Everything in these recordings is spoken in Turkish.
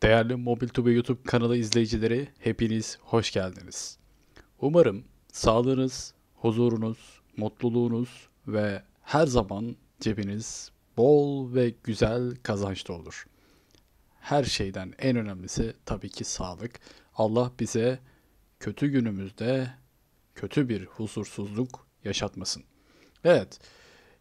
Değerli MobilTube YouTube kanalı izleyicileri, hepiniz hoş geldiniz. Umarım sağlığınız, huzurunuz, mutluluğunuz ve her zaman cebiniz bol ve güzel kazançlı olur. Her şeyden en önemlisi tabii ki sağlık. Allah bize kötü günümüzde kötü bir huzursuzluk yaşatmasın. Evet,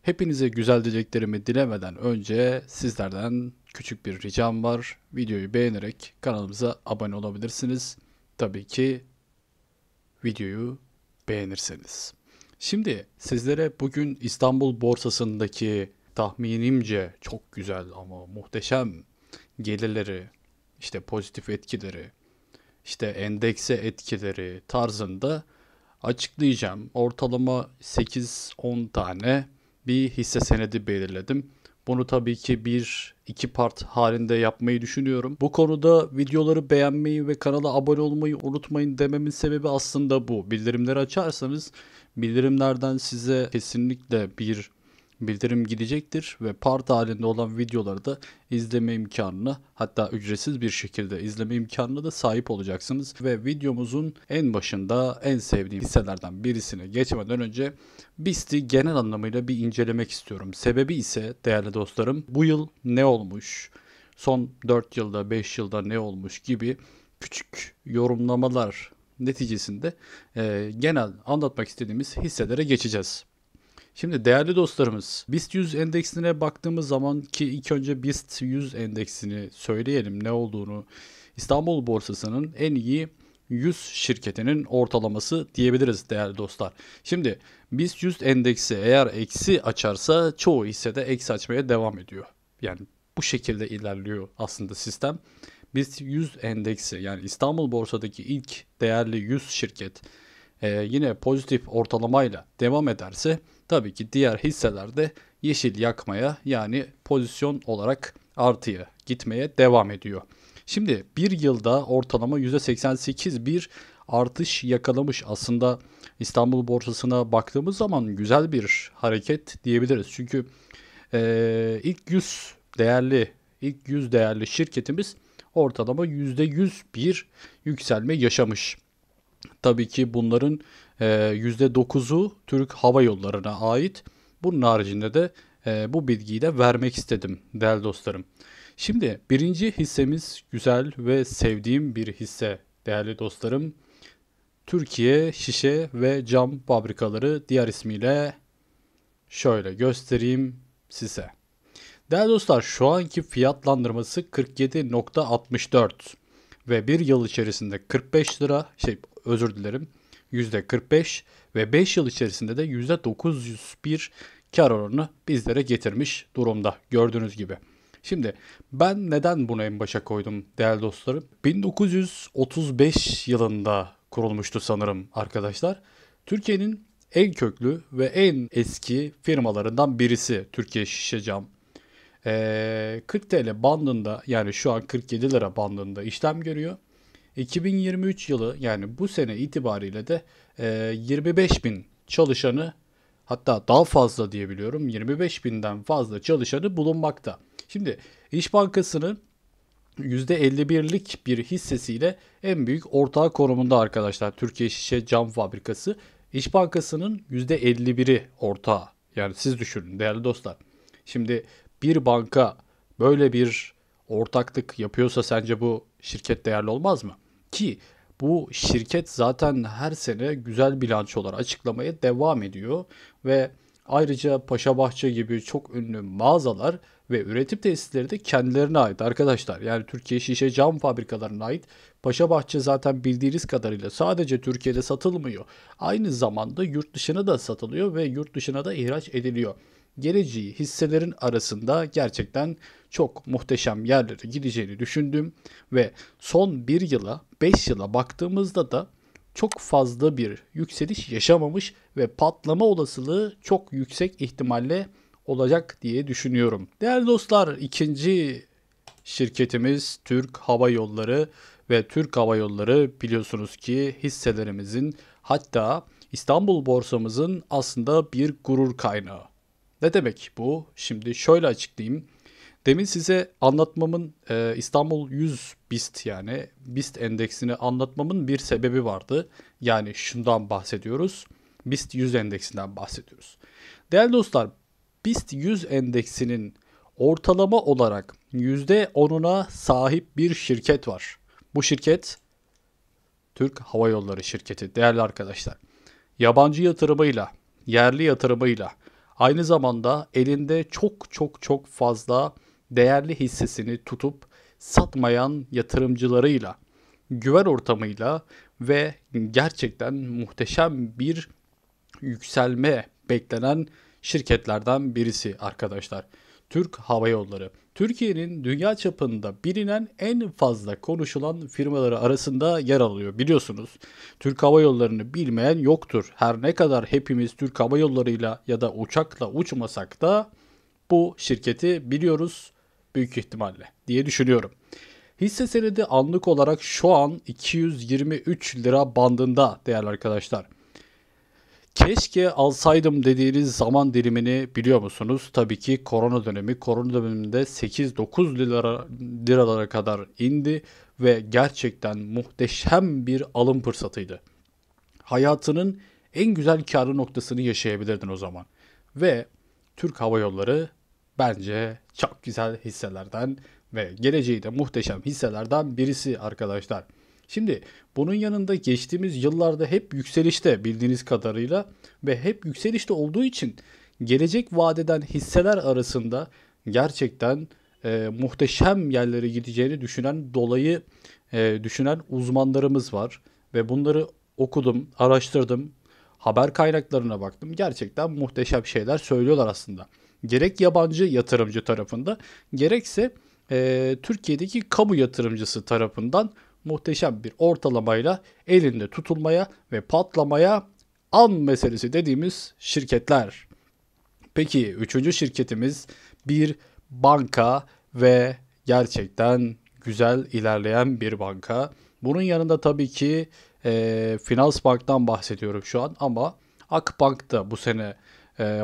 hepinize güzel dileklerimi dilemeden önce sizlerden küçük bir ricam var. Videoyu beğenerek kanalımıza abone olabilirsiniz. Tabii ki videoyu beğenirseniz. Şimdi sizlere bugün İstanbul borsasındaki tahminimce çok güzel ama muhteşem gelirleri, işte pozitif etkileri, işte endekse etkileri tarzında açıklayacağım. Ortalama 8-10 tane bir hisse senedi belirledim. Bunu tabii ki bir iki part halinde yapmayı düşünüyorum. Bu konuda videoları beğenmeyi ve kanala abone olmayı unutmayın dememin sebebi aslında bu. Bildirimleri açarsanız bildirimlerden size kesinlikle bir bildirim gidecektir ve part halinde olan videoları da izleme imkanına, hatta ücretsiz bir şekilde izleme imkanına da sahip olacaksınız. Ve videomuzun en başında en sevdiğim hisselerden birisine geçmeden önce BIST'i genel anlamıyla bir incelemek istiyorum. Sebebi ise değerli dostlarım, bu yıl ne olmuş, son 4 yılda 5 yılda ne olmuş gibi küçük yorumlamalar neticesinde genel anlatmak istediğimiz hisselere geçeceğiz. Şimdi değerli dostlarımız, BIST 100 endeksine baktığımız zaman, ki ilk önce BIST 100 endeksini söyleyelim ne olduğunu. İstanbul borsasının en iyi 100 şirketinin ortalaması diyebiliriz değerli dostlar. Şimdi BIST 100 endeksi eğer eksi açarsa çoğu hissede eksi açmaya devam ediyor. Yani bu şekilde ilerliyor aslında sistem. BIST 100 endeksi, yani İstanbul borsadaki ilk değerli 100 şirket yine pozitif ortalamayla devam ederse tabii ki diğer hisselerde yeşil yakmaya, yani pozisyon olarak artıya gitmeye devam ediyor. Şimdi bir yılda ortalama %88 bir artış yakalamış. Aslında İstanbul borsasına baktığımız zaman güzel bir hareket diyebiliriz. Çünkü ilk 100 değerli şirketimiz ortalama %100 bir yükselme yaşamış. Tabii ki bunların %9'u Türk Hava Yolları'na ait. Bunun haricinde de bu bilgiyi de vermek istedim değerli dostlarım. Şimdi birinci hissemiz güzel ve sevdiğim bir hisse değerli dostlarım. Türkiye Şişe ve Cam Fabrikaları, diğer ismiyle şöyle göstereyim size. Değerli dostlar, şu anki fiyatlandırması 47.64 ve bir yıl içerisinde 45 lira, özür dilerim, %45 ve 5 yıl içerisinde de %901 kar oranını bizlere getirmiş durumda gördüğünüz gibi. Şimdi ben neden bunu en başa koydum değerli dostlarım? 1935 yılında kurulmuştu sanırım arkadaşlar. Türkiye'nin en köklü ve en eski firmalarından birisi Türkiye Şişe Cam. 40 TL bandında, yani şu an 47 lira bandında işlem görüyor. 2023 yılı, yani bu sene itibariyle de 25 bin çalışanı, hatta daha fazla diyebiliyorum, 25 binden fazla çalışanı bulunmakta. Şimdi İş Bankası'nın %51'lik bir hissesiyle en büyük ortağı konumunda arkadaşlar Türkiye Şişe Cam Fabrikası. İş Bankası'nın %51'i ortağı. Yani siz düşünün değerli dostlar. Şimdi bir banka böyle bir ortaklık yapıyorsa sence bu şirket değerli olmaz mı? Ki bu şirket zaten her sene güzel bilançolar açıklamaya devam ediyor ve ayrıca Paşabahçe gibi çok ünlü mağazalar ve üretim tesisleri de kendilerine ait arkadaşlar. Yani Türkiye Şişe Cam Fabrikalarına ait. Paşabahçe zaten bildiğiniz kadarıyla sadece Türkiye'de satılmıyor. Aynı zamanda yurt dışına da satılıyor ve yurt dışına da ihraç ediliyor. Geleceği hisselerin arasında gerçekten çok muhteşem yerlere gideceğini düşündüm ve son 1 yıla 5 yıla baktığımızda da çok fazla bir yükseliş yaşamamış ve patlama olasılığı çok yüksek ihtimalle olacak diye düşünüyorum. Değerli dostlar, ikinci şirketimiz Türk Hava Yolları ve Türk Hava Yolları biliyorsunuz ki hisselerimizin, hatta İstanbul borsamızın aslında bir gurur kaynağı. Ne demek bu? Şimdi şöyle açıklayayım. Demin size anlatmamın İstanbul 100 BIST yani BIST endeksini anlatmamın bir sebebi vardı. Yani şundan bahsediyoruz. BIST 100 endeksinden bahsediyoruz. Değerli dostlar, BIST 100 endeksinin ortalama olarak %10'una sahip bir şirket var. Bu şirket Türk Hava Yolları şirketi değerli arkadaşlar. Yabancı yatırımıyla, yerli yatırımıyla, aynı zamanda elinde çok çok çok fazla değerli hissesini tutup satmayan yatırımcılarıyla, güven ortamıyla ve gerçekten muhteşem bir yükselme beklenen şirketlerden birisi arkadaşlar. Türk Hava Yolları. Türkiye'nin dünya çapında bilinen en fazla konuşulan firmaları arasında yer alıyor. Biliyorsunuz Türk Hava Yolları'nı bilmeyen yoktur. Her ne kadar hepimiz Türk Hava Yolları'yla ya da uçakla uçmasak da bu şirketi biliyoruz büyük ihtimalle diye düşünüyorum. Hisse senedi anlık olarak şu an 223 lira bandında değerli arkadaşlar. Keşke alsaydım dediğiniz zaman dilimini biliyor musunuz? Tabii ki korona dönemi. Korona döneminde 8-9 liralara kadar indi ve gerçekten muhteşem bir alım fırsatıydı. Hayatının en güzel karı noktasını yaşayabilirdin o zaman. Ve Türk Hava Yolları bence çok güzel hisselerden ve geleceği de muhteşem hisselerden birisi arkadaşlar. Şimdi bunun yanında geçtiğimiz yıllarda hep yükselişte bildiğiniz kadarıyla ve hep yükselişte olduğu için gelecek vadeden hisseler arasında gerçekten muhteşem yerlere gideceğini düşünen uzmanlarımız var ve bunları okudum, araştırdım, haber kaynaklarına baktım. Gerçekten muhteşem şeyler söylüyorlar aslında. Gerek yabancı yatırımcı tarafında, gerekse Türkiye'deki kamu yatırımcısı tarafından muhteşem bir ortalamayla elinde tutulmaya ve patlamaya an meselesi dediğimiz şirketler. Peki üçüncü şirketimiz bir banka ve gerçekten güzel ilerleyen bir banka. Bunun yanında tabii ki Finansbank'tan bahsediyorum şu an ama Akbank da bu sene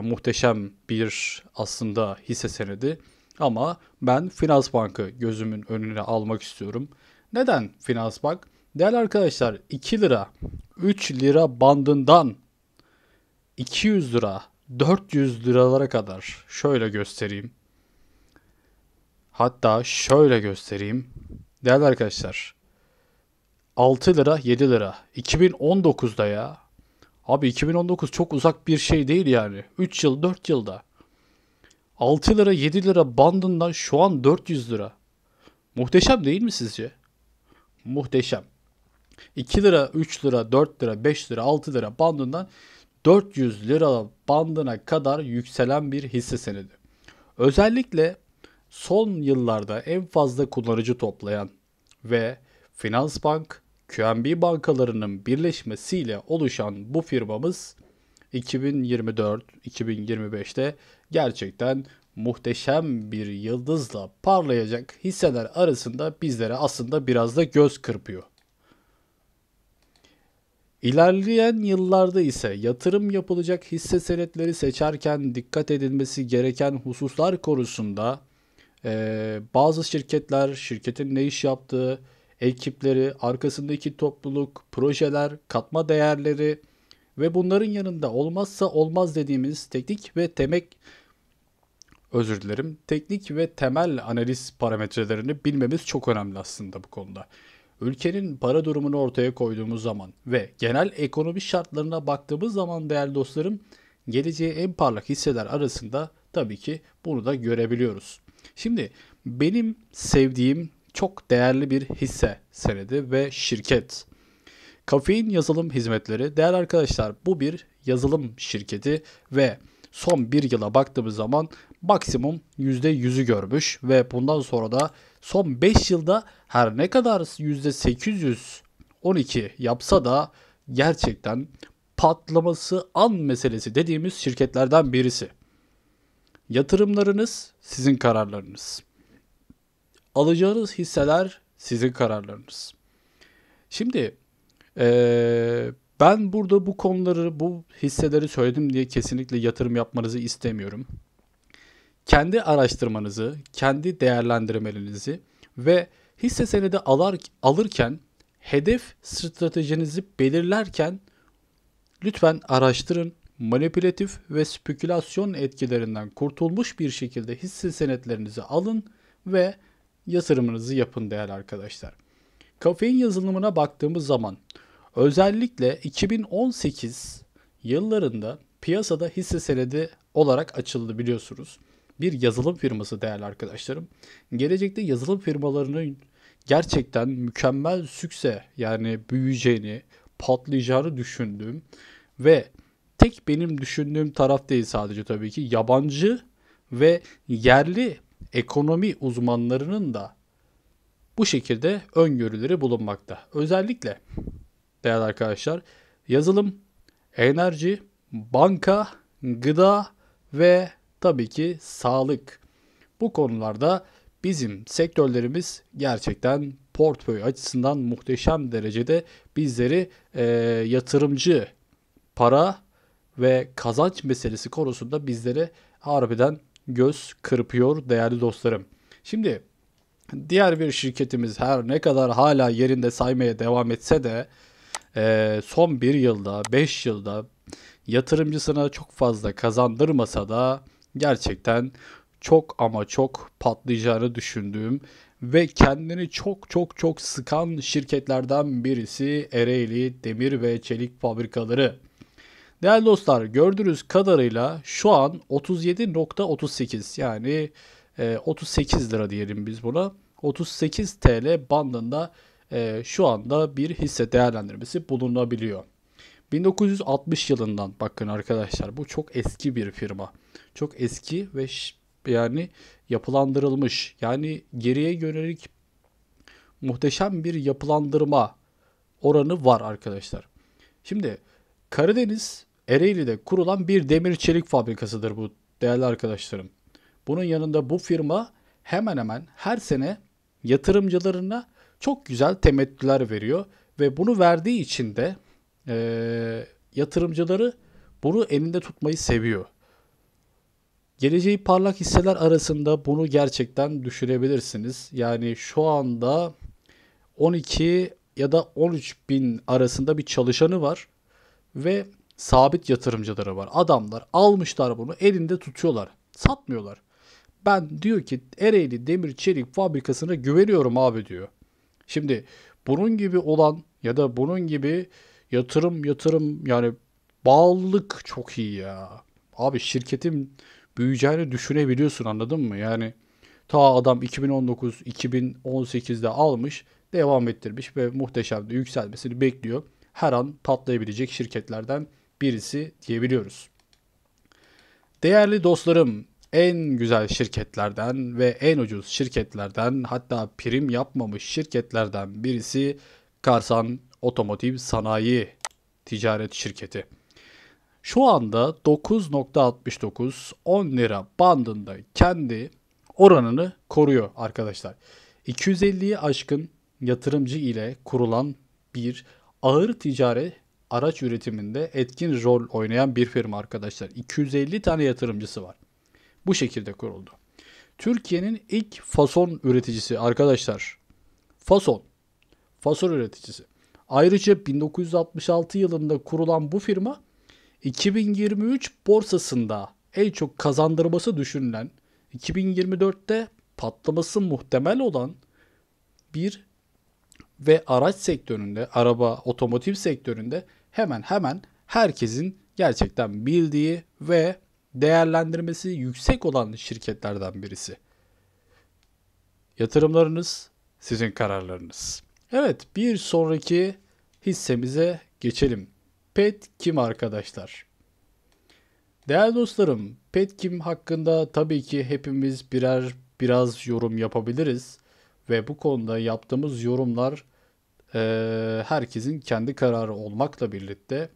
muhteşem bir aslında hisse senedi. Ama ben Finansbank'ı gözümün önüne almak istiyorum. Neden Finansbank? Değerli arkadaşlar 2 lira, 3 lira bandından 200 lira, 400 liralara kadar şöyle göstereyim. Hatta şöyle göstereyim. Değerli arkadaşlar 6 lira, 7 lira. 2019'da ya. Abi 2019 çok uzak bir şey değil yani. 3 yıl, 4 yılda. 6 lira, 7 lira bandından şu an 400 lira. Muhteşem değil mi sizce? Muhteşem. 2 lira, 3 lira, 4 lira, 5 lira, 6 lira bandından 400 lira bandına kadar yükselen bir hisse senedi. Özellikle son yıllarda en fazla kullanıcı toplayan ve Finansbank, QNB bankalarının birleşmesiyle oluşan bu firmamız 2024-2025'te gerçekten muhteşem bir yıldızla parlayacak hisseler arasında bizlere aslında biraz da göz kırpıyor. İlerleyen yıllarda ise yatırım yapılacak hisse senetleri seçerken dikkat edilmesi gereken hususlar konusunda bazı şirketler, şirketin ne iş yaptığı, ekipleri, arkasındaki topluluk, projeler, katma değerleri ve bunların yanında olmazsa olmaz dediğimiz teknik ve temel analiz parametrelerini bilmemiz çok önemli aslında bu konuda. Ülkenin para durumunu ortaya koyduğumuz zaman ve genel ekonomi şartlarına baktığımız zaman değerli dostlarım, geleceğe en parlak hisseler arasında tabii ki bunu da görebiliyoruz. Şimdi benim sevdiğim çok değerli bir hisse senedi ve şirket. Kafein Yazılım Hizmetleri. Değerli arkadaşlar bu bir yazılım şirketi ve son bir yıla baktığımız zaman maksimum %100'ü görmüş ve bundan sonra da son 5 yılda her ne kadar %812 yapsa da gerçekten patlaması an meselesi dediğimiz şirketlerden birisi. Yatırımlarınız sizin kararlarınız. Alacağınız hisseler sizin kararlarınız. Şimdi ben burada bu konuları, bu hisseleri söyledim diye kesinlikle yatırım yapmanızı istemiyorum. kendi araştırmanızı, kendi değerlendirmelerinizi ve hisse senedi alırken hedef stratejinizi belirlerken lütfen araştırın. Manipülatif ve spekülasyon etkilerinden kurtulmuş bir şekilde hisse senetlerinizi alın ve yatırımınızı yapın değerli arkadaşlar. Kafein yazılımına baktığımız zaman özellikle 2018 yıllarında piyasada hisse senedi olarak açıldı biliyorsunuz. Bir yazılım firması değerli arkadaşlarım. Gelecekte yazılım firmalarının gerçekten mükemmel sükse yani büyüyeceğini, patlayacağını düşündüğüm ve tek benim düşündüğüm taraf değil sadece tabii ki yabancı ve yerli ekonomi uzmanlarının da bu şekilde öngörüleri bulunmakta. Özellikle değerli arkadaşlar yazılım, enerji, banka, gıda ve tabii ki sağlık. Bu konularda bizim sektörlerimiz gerçekten portföy açısından muhteşem derecede bizleri yatırımcı, para ve kazanç meselesi konusunda bizlere harbiden göz kırpıyor değerli dostlarım. Şimdi diğer bir şirketimiz her ne kadar hala yerinde saymaya devam etse de son bir yılda, 5 yılda yatırımcısına çok fazla kazandırmasa da gerçekten çok ama çok patlayacağını düşündüğüm ve kendini çok çok çok sıkan şirketlerden birisi Ereğli Demir ve Çelik Fabrikaları. Değerli dostlar gördüğünüz kadarıyla şu an 37.38 yani 38 lira diyelim biz buna. 38 TL bandında şu anda bir hisse değerlendirmesi bulunabiliyor. 1960 yılından bakın arkadaşlar bu çok eski bir firma. Çok eski ve yani yapılandırılmış. Yani geriye yönelik muhteşem bir yapılandırma oranı var arkadaşlar. Şimdi Karadeniz Ereğli'de kurulan bir demir çelik fabrikasıdır bu değerli arkadaşlarım. Bunun yanında bu firma hemen hemen her sene yatırımcılarına çok güzel temettüler veriyor ve bunu verdiği için de yatırımcıları bunu elinde tutmayı seviyor. Geleceği parlak hisseler arasında bunu gerçekten düşünebilirsiniz. Yani şu anda 12 ya da 13 bin arasında bir çalışanı var ve sabit yatırımcıları var. Adamlar almışlar bunu elinde tutuyorlar. Satmıyorlar. Ben diyor ki Ereğli Demir Çelik Fabrikası'na güveniyorum abi diyor. Şimdi bunun gibi olan ya da bunun gibi yatırım yani bağlılık çok iyi ya. Abi şirketin büyüyeceğini düşünebiliyorsun anladın mı? Yani ta adam 2019-2018'de almış, devam ettirmiş ve muhteşem de yükselmesini bekliyor. Her an patlayabilecek şirketlerden birisi diyebiliyoruz. Değerli dostlarım, en güzel şirketlerden ve en ucuz şirketlerden hatta prim yapmamış şirketlerden birisi Karsan Otomotiv Sanayi Ticaret Şirketi. Şu anda 9.69-10 lira bandında kendi oranını koruyor arkadaşlar. 250'yi aşkın yatırımcı ile kurulan bir ağır ticari araç üretiminde etkin rol oynayan bir firma arkadaşlar. 250 tane yatırımcısı var. Bu şekilde kuruldu. Türkiye'nin ilk fason üreticisi arkadaşlar. Fason. Fason üreticisi. Ayrıca 1966 yılında kurulan bu firma 2023 borsasında en çok kazandırması düşünülen 2024'te patlaması muhtemel olan bir ve araç sektöründe, araba, otomotiv sektöründe hemen hemen herkesin gerçekten bildiği ve değerlendirmesi yüksek olan şirketlerden birisi. Yatırımlarınız sizin kararlarınız. Evet, bir sonraki hissemize geçelim. Petkim arkadaşlar. Değerli dostlarım, Petkim hakkında tabii ki hepimiz biraz yorum yapabiliriz ve bu konuda yaptığımız yorumlar herkesin kendi kararı olmakla birlikte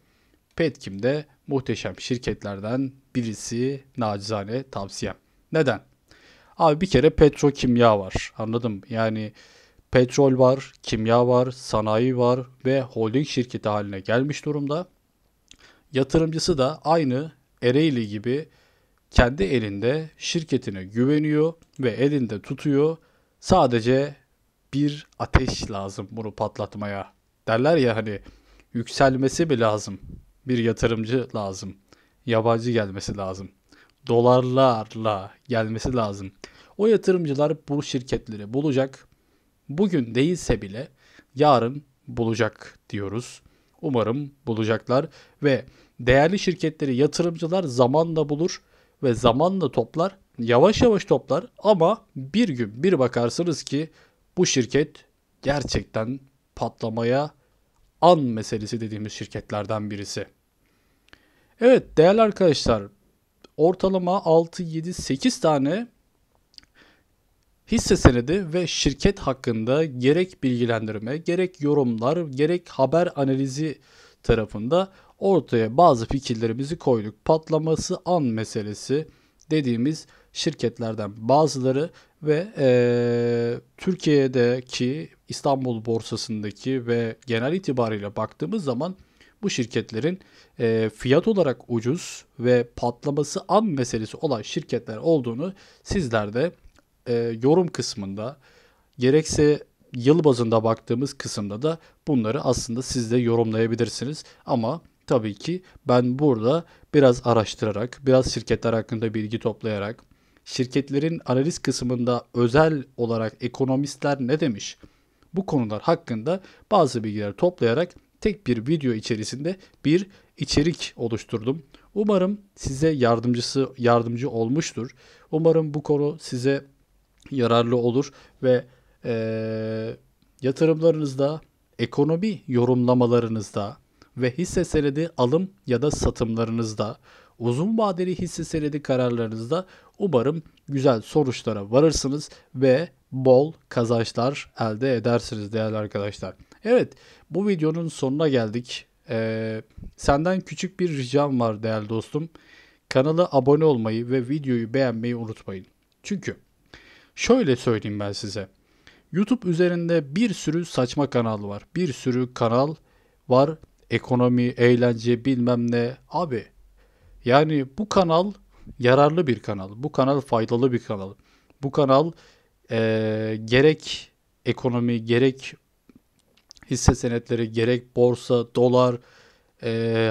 Petkim de muhteşem şirketlerden birisi nacizane tavsiyem. Neden? Abi bir kere petrokimya var. Anladım. Yani petrol var, kimya var, sanayi var ve holding şirketi haline gelmiş durumda. Yatırımcısı da aynı Ereğli gibi kendi elinde şirketine güveniyor ve elinde tutuyor. Sadece bir ateş lazım bunu patlatmaya. Derler ya hani yükselmesi mi lazım? Bir yatırımcı lazım. Yabancı gelmesi lazım. Dolarlarla gelmesi lazım. O yatırımcılar bu şirketleri bulacak. Bugün değilse bile yarın bulacak diyoruz. Umarım bulacaklar ve değerli şirketleri yatırımcılar zamanla bulur ve zamanla toplar. Yavaş yavaş toplar ama bir gün bir bakarsınız ki bu şirket gerçekten patlamaya an meselesi dediğimiz şirketlerden birisi. Evet değerli arkadaşlar, ortalama 6, 7, 8 tane hisse senedi ve şirket hakkında gerek bilgilendirme, gerek yorumlar, gerek haber analizi tarafında ortaya bazı fikirlerimizi koyduk. Patlaması an meselesi dediğimiz şirketlerden bazıları ve Türkiye'deki İstanbul borsasındaki ve genel itibariyle baktığımız zaman bu şirketlerin fiyat olarak ucuz ve patlaması an meselesi olan şirketler olduğunu sizler de yorum kısmında gerekse yıl bazında baktığımız kısımda da bunları aslında siz de yorumlayabilirsiniz. Ama tabii ki ben burada biraz araştırarak, biraz şirketler hakkında bilgi toplayarak, şirketlerin analiz kısmında özel olarak ekonomistler ne demiş, bu konular hakkında bazı bilgiler toplayarak tek bir video içerisinde bir içerik oluşturdum. Umarım size yardımcı olmuştur. Umarım bu konu size yararlı olur ve yatırımlarınızda, ekonomi yorumlamalarınızda ve hisse senedi alım ya da satımlarınızda, uzun vadeli hisse senedi kararlarınızda umarım güzel sonuçlara varırsınız ve bol kazançlar elde edersiniz değerli arkadaşlar. Evet, bu videonun sonuna geldik. Senden küçük bir ricam var değerli dostum. Kanala abone olmayı ve videoyu beğenmeyi unutmayın. Çünkü şöyle söyleyeyim ben size. YouTube üzerinde bir sürü saçma kanal var. Bir sürü kanal var. Ekonomi, eğlence, bilmem ne. Abi yani bu kanal yararlı bir kanal. Bu kanal faydalı bir kanal. Bu kanal gerek ekonomi, gerek hisse senetleri, gerek borsa, dolar,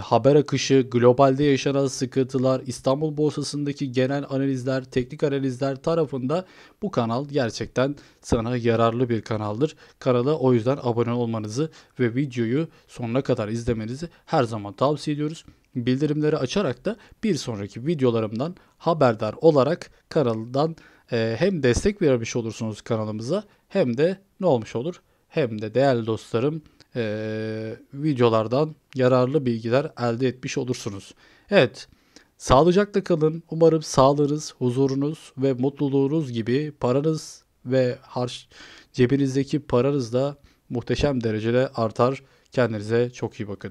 haber akışı, globalde yaşanan sıkıntılar, İstanbul borsasındaki genel analizler, teknik analizler tarafında bu kanal gerçekten sana yararlı bir kanaldır. Kanala o yüzden abone olmanızı ve videoyu sonuna kadar izlemenizi her zaman tavsiye ediyoruz. Bildirimleri açarak da bir sonraki videolarımdan haberdar olarak kanaldan hem destek vermiş olursunuz kanalımıza hem de ne olmuş olur? Hem de değerli dostlarım videolardan yararlı bilgiler elde etmiş olursunuz. Evet, sağlıcakla kalın. Umarım sağlığınız, huzurunuz ve mutluluğunuz gibi paranız ve cebinizdeki paranız da muhteşem derecede artar. Kendinize çok iyi bakın.